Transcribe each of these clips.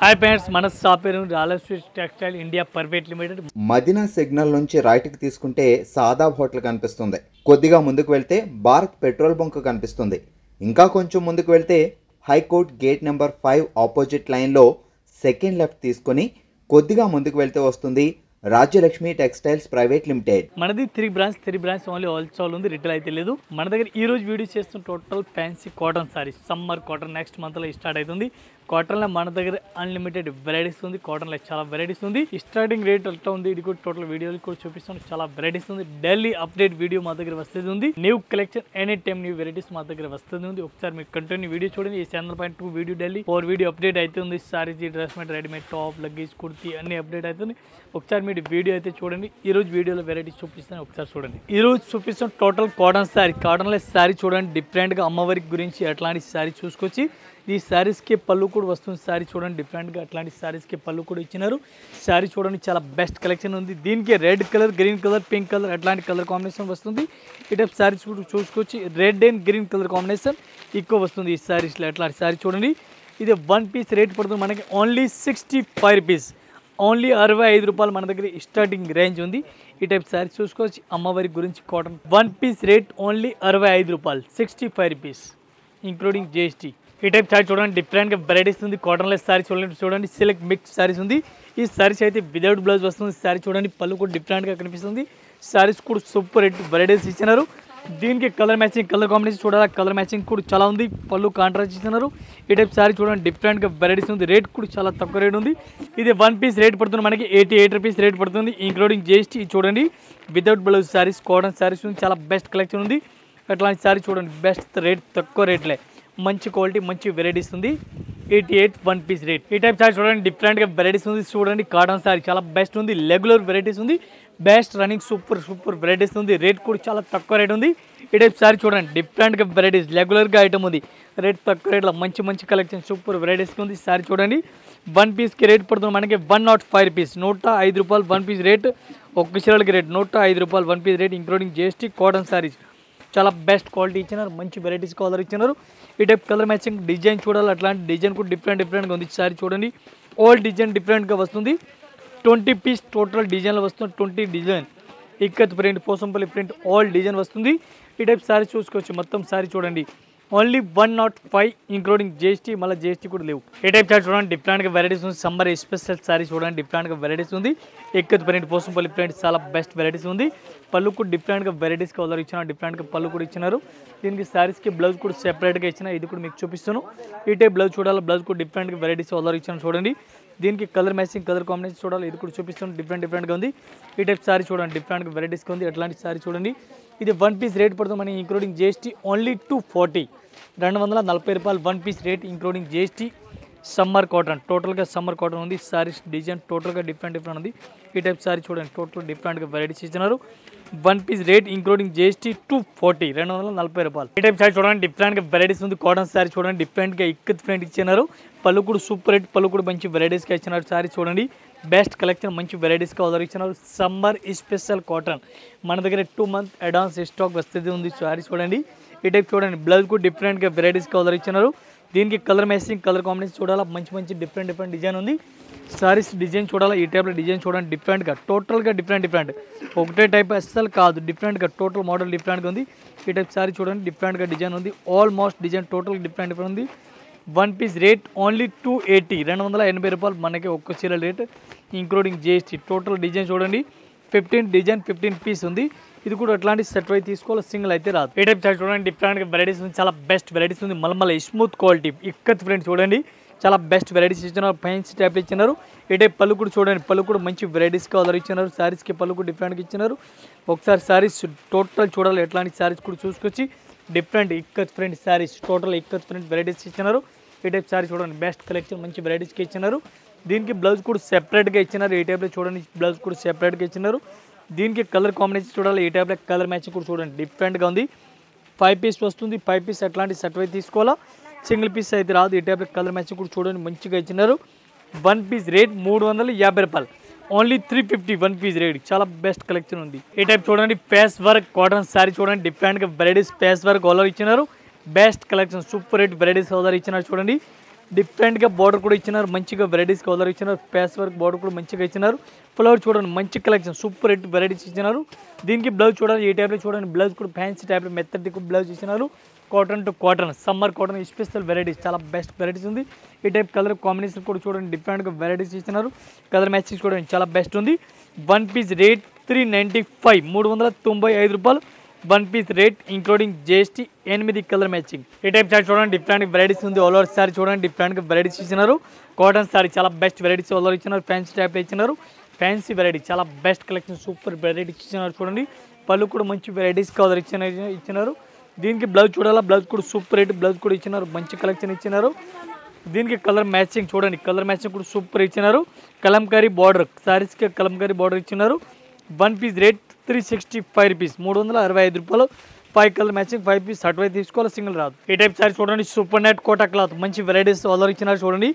Hi friends, మన shop పేరు రాలస్వీట్ textile India private limited. Madina signal నుంచి రైట్కి తీసుకుంటే సాదాబ్ హోటల్ కనిపిస్తుంది. కొద్దిగా ముందుకు వెళ్తే భారత్ పెట్రోల్ బంక్ కనిపిస్తుంది. ఇంకా కొంచెం ముందుకు వెళ్తే హైకోర్ట్ గేట్ నెంబర్ 5 ఆపోజిట్ లైన్లో సెకండ్ లెఫ్ట్ తీసుకొని కొద్దిగా ముందుకు వెళ్తే వస్తుంది రాజ్యలక్ష్మి టెక్స్టైల్స్ ప్రైవేట్ లిమిటెడ్. మనది త్రీ బ్రాంచ్ ఓన్లీ హోల్సేల్ ఉంది, రిటైల్ అయితే లేదు. మన దగ్గర ఈ రోజు వీడియో చేస్తున్న total fancy cotton saris. Summer cotton next month లో స్టార్ట్ అవుతుంది. కాటన్ లో మన దగ్గర అన్లిమిటెడ్ వెరైటీస్ ఉంది. కాటన్ లో చాలా వెరైటీస్ ఉంది. స్టార్టింగ్ రేట్ ఎట్లా ఉంది ఇది కూడా టోటల్ వీడియోలు కూడా చూపిస్తాను. చాలా వెరైటీస్ ఉంది. డైలీ అప్డేట్ వీడియో మా దగ్గర వస్తుంది ఉంది. New collection any time new varieties మా దగ్గర వస్తుంది ఉంది. ఒకసారి మీరు కంటిన్యూ వీడియో చూడండి. ఈ ఛానల్ పైన 2 వీడియో డైలీ 4 వీడియో అప్డేట్ అవుతుంది. సారీస్, డ్రెస్ మెట్, రెడీమేడ్, టాప్, లగేజ్, కుర్తీ అన్ని అప్డేట్ అవుతుంది. ఒకసారి మీరు వీడియో అయితే చూడండి. ఈ రోజు వీడియోలో వెరైటీస్ చూపిస్తాను, ఒకసారి చూడండి. ఈ రోజు చూపిస్తాం టోటల్ కాటన్ సారీ. కాటన్ లో సారీ చూడండి, డిఫరెంట్ గా అమ్మవారికి గురించి అట్లాంటి సారీ చూసుకొచ్చి ఈ సారీస్ కి పళ్ళు కూడా వస్తుంది. సారీ చూడండి, డిఫరెంట్ గా అట్లాంటి సారీస్ కి పళ్ళు కూడా ఇచ్చినారు. సారీ చూడండి, చాలా బెస్ట్ కలెక్షన్ ఉంది. దీనికి red colour, green colour, pink colour అట్లాంటి కలర్ కాంబినేషన్ వస్తుంది. ఈ టైప్ సారీస్ కూడా చూసుకొచ్చి red and green colour combination ఎక్కువ వస్తుంది ఈ సారీస్లో. అట్లాంటి సారీ చూడండి. ఇది 1 పీస్ రేట్ పడుతుంది మనకి ఓన్లీ 65 రూపీస్. ఓన్లీ 65 రూపాయలు మన దగ్గర స్టార్టింగ్ రేంజ్ ఉంది. ఈ టైప్ సారీ చూసుకోవచ్చు. అమ్మవారి గురించి కాటన్ 1 పీస్ రేట్ ఓన్లీ 65 రూపాయలు, 65 రూపీస్ ఇంక్లూడింగ్ జిఎస్టీ. ఈ టైప్ సారీ చూడండి, డిఫరెంట్గా వెరైటీస్ ఉంది. కాటన్ లెస్ సారీ చూడండి, సిల్క్ మిక్స్ సారీస్ ఉంది. ఈ సారీస్ అయితే వితౌట్ బ్లౌజ్ వస్తుంది. సారీ చూడండి, పళ్ళు కూడా డిఫరెంట్గా కనిపిస్తుంది. సారీస్ కూడా సూపర్ రేట్ వెరైటీస్ ఇచ్చినారు. దీనికి కలర్ మ్యాచింగ్, కలర్ కాంబినేషన్ చూడాలి. కలర్ మ్యాచింగ్ కూడా చాలా ఉంది. పళ్ళు కాంట్రాస్ట్ ఇస్తున్నారు. ఈ టైప్ సారీ చూడండి, డిఫరెంట్గా వెరైటీస్ ఉంది. రేట్ కూడా చాలా తక్కువ రేట్ ఉంది. ఇది 1 పీస్ రేట్ పడుతుంది మనకి 88 రూపీస్ రేట్ పడుతుంది ఇంక్లూడింగ్ జిఎస్టీ. చూడండి, without blouse saris, cotton saris ఉంది. చాలా బెస్ట్ కలెక్షన్ ఉంది. అట్లాంటి సారీ చూడండి, బెస్ట్ రేట్, తక్కువ రేట్లే, మంచి క్వాలిటీ, మంచి వెరైటీస్ ఉంది. 88 1 పీస్ రేట్. ఈ టైప్ సారీ చూడండి, డిఫరెంట్గా వెరైటీస్ ఉంది. చూడండి, కాటన్ సారీ చాలా బెస్ట్ ఉంది. రెగ్యులర్ వెరైటీస్ ఉంది. బెస్ట్ రన్నింగ్ సూపర్ వెరైటీస్ ఉంది. రేట్ కూడా చాలా తక్కువ రేట్ ఉంది. ఈ టైప్ సారీ చూడండి, డిఫరెంట్గా వెరైటీస్, రెగ్యులర్గా ఐటమ్ ఉంది. రేట్ తక్కువ రేట్లో మంచి కలెక్షన్ సూపర్ వెరైటీస్ ఉంది. సారీ చూడండి, 1 పీస్కి రేట్ పడుతుంది మనకి 105 రూపీస్, 105 రూపాయలు 1 పీస్ రేట్. ఒక్క చీరలకి రేట్ 105 రూపాయలు 1 piece rate including GST. Cotton saris చాలా బెస్ట్ క్వాలిటీ ఇచ్చినారు. మంచి వెరైటీస్ కలర్ ఇచ్చినారు. ఈ టైప్ కలర్ మ్యాచింగ్ డిజైన్ చూడాలి. అట్లాంటి డిజైన్ కూడా డిఫరెంట్గా ఉంది. సారీ చూడండి, ఆల్ డిజైన్ డిఫరెంట్గా వస్తుంది. 20 పీస్ టోటల్ డిజైన్లు వస్తుంది. 20 design, ikat print, Pochampally print, all design వస్తుంది. ఈ టైప్ సారీ చూసుకోవచ్చు. మొత్తం సారీ చూడండి, ఓన్లీ 105 ఇంక్లూడింగ్ జిఎస్టీ. మళ్ళీ జిఎస్టీ కూడా లేవు. ఈ టైప్ సారీ చూడండి, డిఫరెంట్గా వెరైటీస్ ఉంది. సమ్మర్ స్పెషల్ సారీ చూడండి, డిఫరెంట్గా వెరైటీస్ ఉంది. ఇక్కత్ ప్రింట్, పోసంపల్లి ప్రింట్, చాలా బెస్ట్ వెరైటీస్ ఉంది. పళ్ళు కూడా డిఫరెంట్గా వెరైటీస్ కలర్ ఇచ్చినారు. డిఫరెంట్గా పళ్ళు కూడా ఇచ్చినారు. దీనికి సారీస్కి బ్లౌజ్ కూడా సెపరేట్గా ఇచ్చిన, ఇది కూడా మీకు చూపిస్తాను. ఈ టైప్ బ్లౌజ్ చూడాలి. బ్లౌజ్ కూడా డిఫరెంట్గా వెరైటీస్ కలర్ ఇచ్చాను చూడండి. దీనికి కలర్ మ్యాచింగ్, కలర్ కాంబినేషన్ చూడాలి. ఇది కూడా చూపిస్తాను. డిఫరెంట్గా ఉంది. ఈ టైప్ సారీ చూడండి, డిఫరెంట్గా వెరైటీస్గా ఉంది. అట్లాంటి సారీ చూడండి. ఇది 1 పీస్ రేట్ పడుతుంది మనకి ఇంక్లూడింగ్ జిఎస్టీ ఓన్లీ 240, 240 రూపాయలు 1 piece rate including GST. Summer cotton, టోటల్గా సమ్మర్ కాటన్ ఉంది. సారీస్ డిజైన్ టోటల్గా డిఫరెంట్ ఉంది. ఈ టైప్ సారీ చూడండి, టోటల్ డిఫరెంట్గా వెరైటీస్ ఇచ్చినారు. 1 పీస్ రేట్ ఇంక్లూడింగ్ జిఎస్టీ 240, 240 రూపాయలు. ఈ టైప్ సారీ చూడండి, డిఫరెంట్గా వెరైటీస్ ఉంది. కాటన్ సారీ చూడండి, డిఫరెంట్గా ఇక్కత్ ప్రింట్ ఇచ్చినారు. పళ్ళు కూడా సూపర్ రేట్, పళ్ళు కూడా మంచి వెరైటీస్గా ఇచ్చినారు. సారీ చూడండి, బెస్ట్ కలెక్షన్, మంచి వెరైటీస్గా ఆర్డర్ ఇచ్చినారు. సమ్మర్ స్పెషల్ కాటన్ మన దగ్గర 2 మంత్ అడ్వాన్స్ స్టాక్ వస్తుంది ఉంది. సారీ చూడండి, ఈ టైప్ చూడండి, బ్లౌజ్ కూడా డిఫరెంట్గా వెరైటీస్గా ఆర్డర్ ఇచ్చినారు. దీనికి కలర్ మ్యాచింగ్, కలర్ కాంబినేషన్ చూడాలా. మంచి డిఫరెంట్ డిజైన్ ఉంది. సారీస్ డిజైన్ చూడాలా. ఈ టైప్లో డిజైన్ చూడండి, డిఫరెంట్గా, టోటల్గా డిఫరెంట్, ఒకటే టైప్ అస్సలు కాదు. డిఫరెంట్గా టోటల్ మోడల్ డిఫరెంట్గా ఉంది. ఈ టైప్ సారీ చూడండి, డిఫరెంట్గా డిజైన్ ఉంది. ఆల్మోస్ట్ డిజైన్ టోటల్ డిఫరెంట్ ఉంది. 1 పీస్ రేట్ ఓన్లీ 280, 280 రూపాయలు మనకి ఒక్క చీర rate including GST. Total design చూడండి, 15 డిజైన్ 15 పీస్ ఉంది. ఇది కూడా అట్లాంటి సెట్ అయితే తీసుకోవాలి, సింగిల్ అయితే రాదు. ఏ టైప్ సారీ చూడండి, డిఫరెంట్గా వెరైటీస్ ఉంది. చాలా బెస్ట్ వెరైటీస్ ఉంది. మళ్ళీ స్మూత్ క్వాలిటీ ఇక్కత్ ప్రింట్ చూడండి, చాలా బెస్ట్ వెరైటీస్ ఇచ్చినారు. ఫైన్స్ టైప్ ఇచ్చినారు. ఈ టైప్ పళ్ళు కూడా చూడండి, పళ్ళు కూడా మంచి వెరైటీస్గా ఆర్డర్ ఇచ్చినారు. సారీస్కి పళ్ళు కూడా డిఫరెంట్గా ఇచ్చినారు. ఒకసారి సారీస్ టోటల్ చూడాలి. ఎట్లాంటి సారీస్ కూడా చూసుకొచ్చి different ikat print saris, total ikat print varieties ఇచ్చినారు. ఈ టైప్ సారీ చూడండి, బెస్ట్ కలెక్షన్, మంచి వెరైటీస్కి ఇచ్చినారు. దీనికి బ్లౌజ్ కూడా సెపరేట్గా ఇచ్చినారు. ఈ టైప్లో చూడండి, బ్లౌజ్ కూడా సెపరేట్గా ఇచ్చినారు. దీనికి కలర్ కాంబినేషన్ చూడాలి. ఈ టైప్లో కలర్ మ్యాచింగ్ కూడా చూడండి, డిఫరెంట్గా ఉంది. 5 పీస్ వస్తుంది. 5 పీస్ అట్లాంటి సెట్ అయితే తీసుకోవాలా, సింగిల్ పీస్ అయితే రాదు. ఈ టైప్లో కలర్ మ్యాచింగ్ కూడా చూడండి, మంచిగా ఇచ్చినారు. 1 పీస్ రేట్ 350 రూపాయలు, ఓన్లీ 350 1 పీస్ రేట్. చాలా బెస్ట్ కలెక్షన్ ఉంది. ఈ టైప్ చూడండి, పేస్ వర్క్ కాటన్ సారీ చూడండి, డిఫరెంట్గా వెరైటీస్ పేస్ వర్క్ ఆల్ ఇచ్చినారు. Best collection, super rate varieties order ఇచ్చినారు. చూడండి, డిఫరెంట్గా బార్డర్ కూడా ఇచ్చినారు, మంచిగా వెరైటీస్ కలర్ ఇచ్చినారు, ప్యాచ్ వర్క్ బార్డర్ కూడా మంచిగా ఇచ్చినారు. ఫ్లవర్ చూడండి మంచి కలెక్షన్, సూపర్ హిట్ వెరైటీస్ ఇచ్చినారు. దీనికి బ్లౌజ్ చూడాలి ఈ టైప్లో చూడండి, బ్లౌజ్ కూడా ఫ్యాన్సీ టైప్లో మెత్తటి బ్లౌజ్ ఇచ్చినారు. Cotton to cotton, summer cotton special varieties, చాలా బెస్ట్ వెరైటీస్ ఉంది. ఈ టైప్ కలర్ కాంబినేషన్ కూడా చూడండి, డిఫరెంట్గా వెరైటీస్ ఇచ్చినారు. కలర్ మ్యాచింగ్ చూడండి చాలా బెస్ట్ ఉంది. వన్ పీస్ రేట్ 395, 395 రూపాయలు. One piece rate including GST, 8 colour matching. ఈ టైప్ సారీ చూడండి, డిఫరెంట్ వెరైటీస్ ఉంది. ఆల్ ఓవర్ సారీ చూడండి, డిఫరెంట్గా వెరైటీస్ ఇచ్చినారు. కాటన్ సారీ చాలా బెస్ట్ వెరైటీస్ ఆల్ ఓవర్ ఇచ్చినారు. ఫ్యాన్సీ టైప్లో ఇచ్చినారు, ఫ్యాన్సీ వెరైటీ చాలా బెస్ట్ కలెక్షన్, సూపర్ వెరైటీస్ ఇచ్చినారు. చూడండి పళ్ళు కూడా మంచి వెరైటీస్ కలర్ ఇచ్చినారు. దీనికి బ్లౌజ్ చూడాలా, బ్లౌజ్ కూడా సూపర్ రేట్ బ్లౌజ్ కూడా ఇచ్చినారు, మంచి కలెక్షన్ ఇచ్చినారు. దీనికి కలర్ మ్యాచింగ్ చూడండి, కలర్ మ్యాచింగ్ కూడా సూపర్ ఇచ్చినారు. కలంకారీ బార్డర్, సారీస్కి కలంకారీ బార్డర్ ఇచ్చినారు. వన్ పీస్ రేట్ 365 రూపీస్, 365 రూపాయలు. 5 కలర్ మ్యాచింగ్, 5 పీస్ అటువైపు తీసుకోవాలి, సింగిల్ రాదు. ఈ టైప్ సారీ చూడండి, సూపర్ నెట్ కోటా క్లాత్, మంచి వెరైటీస్ ఆర్డర్ ఇచ్చినారు. చూడండి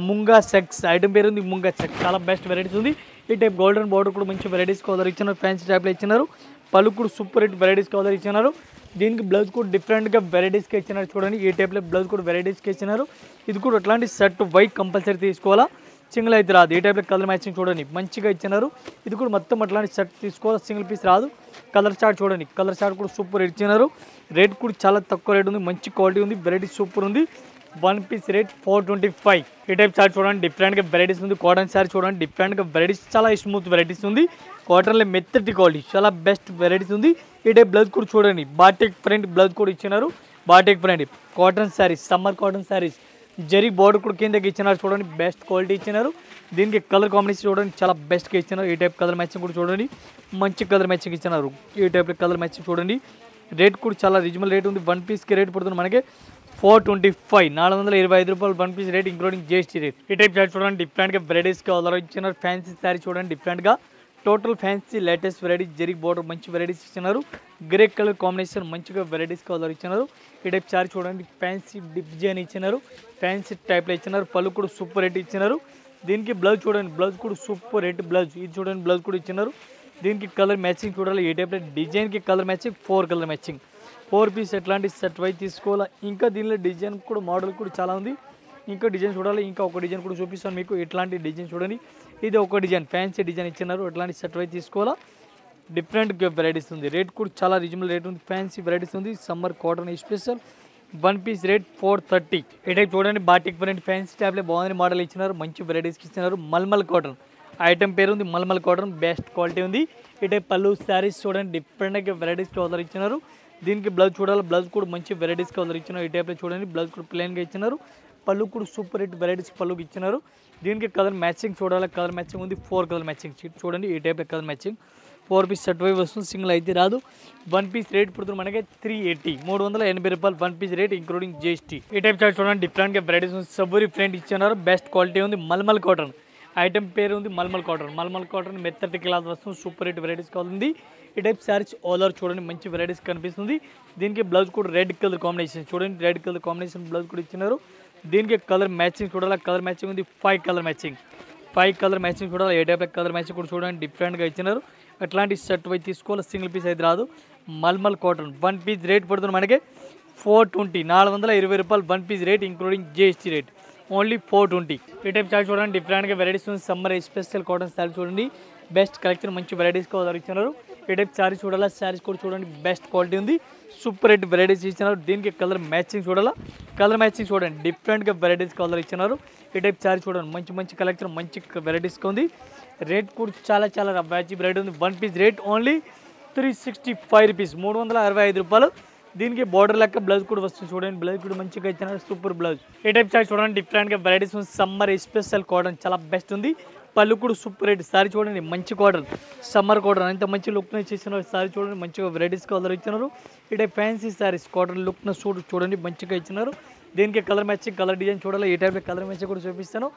ముంగా సెక్స్ ఐటమ్ పేరు ఉంది, ముంగా సెక్స్ చాలా బెస్ట్ వెరైటీస్ ఉంది. ఈ టైప్ గోల్డెన్ బార్డర్ కూడా మంచి వెరైటీస్ ఆర్డర్ ఇచ్చినారు, ఫ్యాన్సీ టైప్లో ఇచ్చినారు. పళ్ళు కూడా సూపర్ హిట్ వెరైటీస్ ఆర్డర్ ఇచ్చినారు. దీనికి బ్లౌజ్ కూడా డిఫరెంట్గా వెరైటీస్కి ఇచ్చినారు. చూడండి ఈ టైప్లో బ్లౌజ్ కూడా వెరైటీస్కి ఇచ్చినారు. ఇది కూడా అట్లాంటి షర్ట్ వైట్ కంపల్సరీ తీసుకోవాలా, సింగిల్ అయితే రాదు. ఈ టైప్లో కలర్ మ్యాచింగ్ చూడండి మంచిగా ఇచ్చినారు. ఇది కూడా మొత్తం అట్లాంటి షర్ట్ తీసుకోవాలి, సింగిల్ పీస్ రాదు. కలర్ చార్ట్ చూడండి, కలర్ చార్ట్ కూడా సూపర్ ఇచ్చినారు. రేట్ కూడా చాలా తక్కువ రేట్ ఉంది, మంచి క్వాలిటీ ఉంది, వెరైటీ సూపర్ ఉంది. One piece rate 425. ఈ టైప్ సారీ చూడండి, డిఫరెంట్గా వెరైటీస్ ఉంది. కాటన్ సారీ చూడండి, డిఫరెంట్గా వెరైటీస్ చాలా స్మూత్ వెరైటీస్ ఉంది. కాటన్లో మెత్తటి క్వాలిటీ చాలా బెస్ట్ వెరైటీస్ ఉంది. ఈ టైప్ బ్లౌజ్ కూడా చూడండి, బాటిక్ ప్రింట్ బ్లౌజ్ కూడా ఇచ్చినారు. Batik print cotton saris, summer cotton saris, zari border కూడా కిందకి ఇచ్చినారు. చూడండి బెస్ట్ క్వాలిటీ ఇచ్చినారు. దీనికి కలర్ కాంబినేషన్ చూడండి చాలా బెస్ట్గా ఇచ్చినారు. ఈ టైప్ కలర్ మ్యాచింగ్ కూడా చూడండి, మంచి కలర్ మ్యాచింగ్ ఇచ్చినారు. ఈ టైప్ కలర్ మ్యాచింగ్ చూడండి. రేట్ కూడా చాలా రీజనబుల్ రేట్ ఉంది. వన్ పీస్కి రేట్ పడుతుంది మనకి 425, 425 రూపాయలు. One piece rate including GST rate. ఈ టైప్ సారీ చూడండి, డిఫరెంట్గా వెరైటీస్గా ఆర్డర్ ఇచ్చినారు. ఫ్యాన్సీ శారీ చూడండి, డిఫరెంట్గా total fancy latest variety, zari border మంచి వెరైటీస్ ఇచ్చినారు. గ్రే కలర్ కాంబినేషన్ మంచిగా వెరైటీస్గా ఆర్డర్ ఇచ్చినారు. ఈ టైప్ సారీ చూడండి, ఫ్యాన్సీ డిజైన్ ఇచ్చినారు, ఫ్యాన్సీ టైప్లో ఇచ్చినారు. పళ్ళు కూడా సూపర్ రేట్ ఇచ్చినారు. దీనికి బ్లౌజ్ చూడండి, బ్లౌజ్ కూడా సూపర్ రేట్ బ్లౌజ్, ఇది చూడండి బ్లౌజ్ కూడా ఇచ్చినారు. దీనికి కలర్ మ్యాచింగ్ చూడాలి. ఏ టైప్లో డిజైన్కి colour matching 4 colour matching, 4 piece ఎట్లాంటి సెట్ వైజ్ తీసుకోవాలా. ఇంకా దీనిలో డిజైన్ కూడా మోడల్ కూడా చాలా ఉంది. ఇంకా డిజైన్ చూడాలి, ఇంకా ఒక డిజైన్ కూడా చూపిస్తాను మీకు. ఎట్లాంటి డిజైన్ చూడండి, ఇది ఒక డిజైన్ ఫ్యాన్సీ డిజైన్ ఇచ్చినారు. ఎట్లాంటి సెట్ వైజ్ తీసుకోవాలా, డిఫరెంట్ వెరైటీస్ ఉంది. రేట్ కూడా చాలా రీజనబుల్ రేట్ ఉంది, ఫ్యాన్సీ వెరైటీస్ ఉంది. Summer cotton special. One piece rate 430. ఈ టైప్ చూడండి, బాటిక్ ప్రింట్ ఫ్యాన్సీ టైప్లో బాగుంది మోడల్ ఇచ్చినారు, మంచి వెరైటీస్కి ఇచ్చినారు. మల్మల్ కాటన్ ఐటమ్ పేరు ఉంది, మల్మల్ కాటన్ బెస్ట్ క్వాలిటీ ఉంది. ఈ టైప్ పళ్ళు శారీస్ చూడండి, డిఫరెంట్గా వెరైటీస్కి ఆర్డర్ ఇచ్చినారు. దీనికి బ్లౌజ్ చూడాలి, బ్లౌజ్ కూడా మంచి వెరైటీస్కి ఆర్డర్ ఇచ్చినారు. ఈ టైప్లో చూడండి, బ్లౌజ్ కూడా ప్లెయిన్గా ఇచ్చినారు. పళ్ళు కూడా సూపర్ హిట్ వెరైటీస్ పళ్ళుకి ఇచ్చినారు. దీనికి కలర్ మ్యాచింగ్ చూడాలి, కలర్ మ్యాచింగ్ ఉంది. 4 కలర్ మ్యాచింగ్ చూడండి. ఈ type colour matching 4 piece set wise వస్తుంది, సింగిల్ అయితే రాదు. వన్ పీస్ రేట్ పడుతుంది మనకి 380, 380 రూపాయలు. One piece rate including GST. ఈ టైప్ చార్ట్ చూడండి, డిఫరెంట్గా వెరైటీస్ ఉంది. సబ్బూరి ప్రింట్ ఇచ్చినారు, బెస్ట్ క్వాలిటీ ఉంది. మల్మల్ కాటన్ ఐటమ్ పేరు ఉంది, మల్మల్ కాటన్. మల్మల్ కాటన్ మెత్తటి క్లాత్ వస్తుంది, సూపర్ హిట్ వెరైటీస్ కావాలి. ఈ టైప్ శారీస్ ఆల్ ఓవర్ చూడండి, మంచి వెరైటీస్ కనిపిస్తుంది. దీనికి బ్లౌజ్ కూడా రెడ్ కలర్ కాంబినేషన్ చూడండి, రెడ్ కలర్ కాంబినేషన్ బ్లౌజ్ కూడా ఇచ్చినారు. దీనికి కలర్ మ్యాచింగ్ చూడాలి, కలర్ మ్యాచింగ్ ఉంది. 5 కలర్ మ్యాచింగ్, 5 కలర్ మ్యాచింగ్ చూడాలి. ఏ టైప్ కలర్ మ్యాచింగ్ కూడా చూడండి, డిఫరెంట్గా ఇచ్చినారు. అట్లాంటి షర్ట్ వైజ్ తీసుకోవాలి, సింగిల్ పీస్ అయితే రాదు. Mulmul cotton one piece rate పడుతుంది మనకి 420, 420 రూపాయలు. One piece rate including GST rate only 420. ఈ టైప్ చార్ట్ చూడండి, డిఫరెంట్గా వెరైటీస్ ఉంది. సమ్మర్ స్పెషల్ కాటన్ శారీ చూడండి, బెస్ట్ కలెక్షన్, మంచి వెరైటీస్గా ఆర్డర్ ఇచ్చినారు. ఈ టైప్ శారీ చూడాలా, శారీస్ కూడా చూడండి, బెస్ట్ క్వాలిటీ ఉంది, సూపర్ రేట్ వెరైటీస్ ఇచ్చినారు. దీనికి కలర్ మ్యాచింగ్ చూడాలా, కలర్ మ్యాచింగ్ చూడండి, డిఫరెంట్గా వెరైటీస్ కలర్ ఇచ్చినారు. ఈ టైప్ శారీ చూడండి, మంచి మంచి కలెక్షన్, మంచి వెరైటీస్గా ఉంది. రేట్ కూడా చాలా చాలా మ్యాచింగ్ రేట్ ఉంది. One piece rate only 365 rupees, 365 రూపాయలు. దీనికి బార్డర్ లెక్క బ్లౌజ్ కూడా వస్తుంది చూడండి, బ్లౌజ్ కూడా మంచిగా ఇచ్చినారు, సూపర్ బ్లౌజ్. ఈ టైప్ శారీ చూడండి, డిఫరెంట్గా వెరైటీస్ ఉంది. సమ్మర్ స్పెషల్ కాటన్ చాలా బెస్ట్ ఉంది. పళ్ళు కూడా సూపర్ రేట్. సారీ చూడండి, మంచి కాటన్, సమ్మర్ కాటన్, అంత మంచి లుక్ని ఇచ్చేసినారు. సారీ చూడండి, మంచిగా వెరైటీస్ కలర్ ఇచ్చినారు. ఈ టైప్ ఫ్యాన్సీ సారీస్ కాటన్ లుక్ను చూడండి, మంచిగా ఇచ్చినారు. దీనికి కలర్ మ్యాచింగ్, కలర్ డిజైన్ చూడాలి. ఈ టైప్ కలర్ మ్యాచింగ్ కూడా చూపిస్తాను,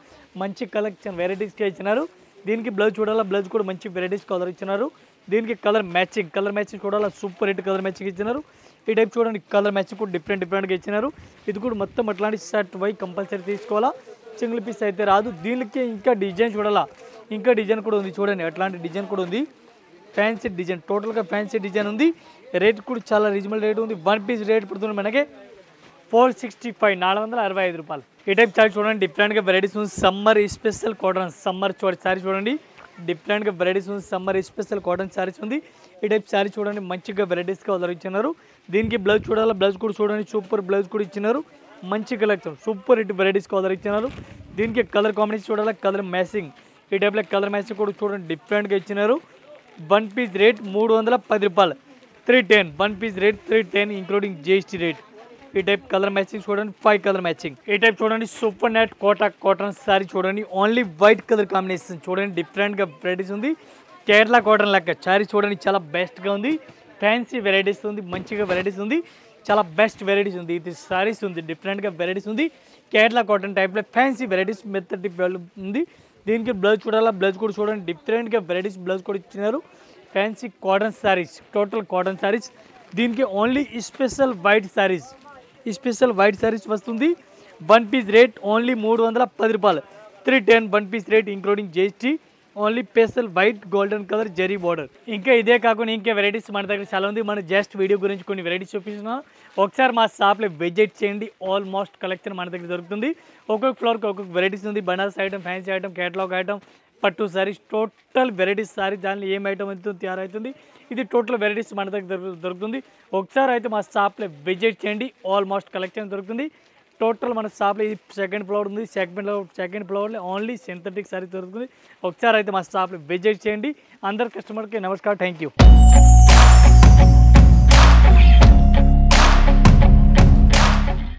మంచి కలెక్షన్ వెరైటీస్గా ఇచ్చినారు. దీనికి బ్లౌజ్ చూడాలా, బ్లౌజ్ కూడా మంచి వెరైటీస్ కలర్ ఇచ్చినారు. దీనికి కలర్ మ్యాచింగ్ చూడాలా, సూపర్ హిట్ కలర్ మ్యాచింగ్ ఇచ్చినారు. ఈ టైప్ చూడండి, కలర్ మ్యాచింగ్ కూడా డిఫరెంట్గా ఇచ్చినారు. ఇది కూడా మొత్తం అట్లాంటి షర్ట్ వై కంపల్సరీ తీసుకోవాలా, సింగిల్ పీస్ అయితే రాదు. దీనికి ఇంకా డిజైన్ చూడాలా, ఇంకా డిజైన్ కూడా ఉంది చూడండి, అట్లాంటి డిజైన్ కూడా ఉంది. ఫ్యాన్సీ డిజైన్, టోటల్గా ఫ్యాన్సీ డిజైన్ ఉంది. రేట్ కూడా చాలా రీజనబుల్ రేట్ ఉంది. వన్ పీస్ రేట్ పడుతుంది మనకి 465 465 రూపాయలు. ఈ టైప్ సారీ చూడండి డిఫరెంట్గా వెరైటీస్ ఉంది. Summer special cotton summer sorry చూడండి డిఫరెంట్గా వెరైటీస్ ఉంది. సమ్మర్ స్పెషల్ కాటన్ సారీస్ ఉంది. ఈ టైప్ సారీ చూడండి మంచిగా వెరైటీస్గా ఇచ్చినారు. దీనికి బ్లౌజ్ చూడాలి, బ్లౌజ్ కూడా చూడండి సూపర్ బ్లౌజ్ కూడా ఇచ్చినారు. మంచి కలెక్షన్ సూపర్ హిట్ వెరైటీస్గా ఇచ్చినారు. దీనికి కలర్ కాంబినేషన్ చూడాలి, కలర్ మ్యాచింగ్ ఈ టైప్లో కలర్ మ్యాచింగ్ కూడా చూడండి డిఫరెంట్గా ఇచ్చినారు. 1 పీస్ రేట్ 310 రూపాయలు 310 1 piece rate 310 including GST rate. ఈ టైప్ కలర్ మ్యాచింగ్ చూడండి 5 కలర్ మ్యాచింగ్. ఈ టైప్ చూడండి సూపర్ నెట్ కాటన్ సారీ చూడండి ఓన్లీ వైట్ కలర్ కాంబినేషన్ చూడండి డిఫరెంట్గా వెరైటీస్ ఉంది. కేరళ కాటన్ లెక్క సారీ చూడండి చాలా బెస్ట్గా ఉంది. ఫ్యాన్సీ వెరైటీస్ ఉంది, మంచిగా వెరైటీస్ ఉంది, చాలా బెస్ట్ వెరైటీస్ ఉంది. ఇది సారీస్ ఉంది డిఫరెంట్గా వెరైటీస్ ఉంది. కేరళ కాటన్ టైప్లో ఫ్యాన్సీ వెరైటీస్ మెత్తటి ఉంది. దీనికి బ్లౌజ్ చూడాలా, బ్లౌజ్ కూడా చూడండి డిఫరెంట్గా వెరైటీస్ బ్లౌజ్ కూడా ఇచ్చినారు. Fancy cotton saris total cotton saris. దీనికి ఓన్లీ స్పెషల్ వైట్ సారీస్ వస్తుంది. 1 పీస్ రేట్ ఓన్లీ 310 రూపాయలు 310 1 piece rate including GST. Only special white golden colour zari border. ఇంకా ఇదే కాకుండా ఇంకా వెరైటీస్ మన దగ్గర చాలా ఉంది. మన జస్ట్ వీడియో గురించి కొన్ని వెరైటీస్ చూపిస్తున్నాం. ఒకసారి మా షాప్లో విజిట్ చేయండి. ఆల్మోస్ట్ కలెక్షన్ మన దగ్గర దొరుకుతుంది. ఒక్కొక్క ఫ్లోర్కి ఒక్కొక్క వెరైటీస్ ఉంది. Banaras item, fancy item, catalogue item, పట్టు సారీస్ టోటల్ వెరైటీస్ సారీ దానిలో ఏం ఐటమ్ అయితే తయారవుతుంది. ఇది టోటల్ వెరైటీస్ మన దగ్గర దొరుకుతుంది. ఒకసారి అయితే మా షాప్లో విజిట్ చేయండి. ఆల్మోస్ట్ కలెక్షన్ దొరుకుతుంది. టోటల్ మన షాప్లో ఇది సెకండ్ ఫ్లోర్ ఉంది. సెకండ్ ఫ్లోర్లో ఓన్లీ సింథటిక్ సారీ దొరుకుతుంది. ఒకసారి అయితే మా షాప్లో విజిట్ చేయండి. అందరు కస్టమర్కి నమస్కారం, థ్యాంక్ యూ.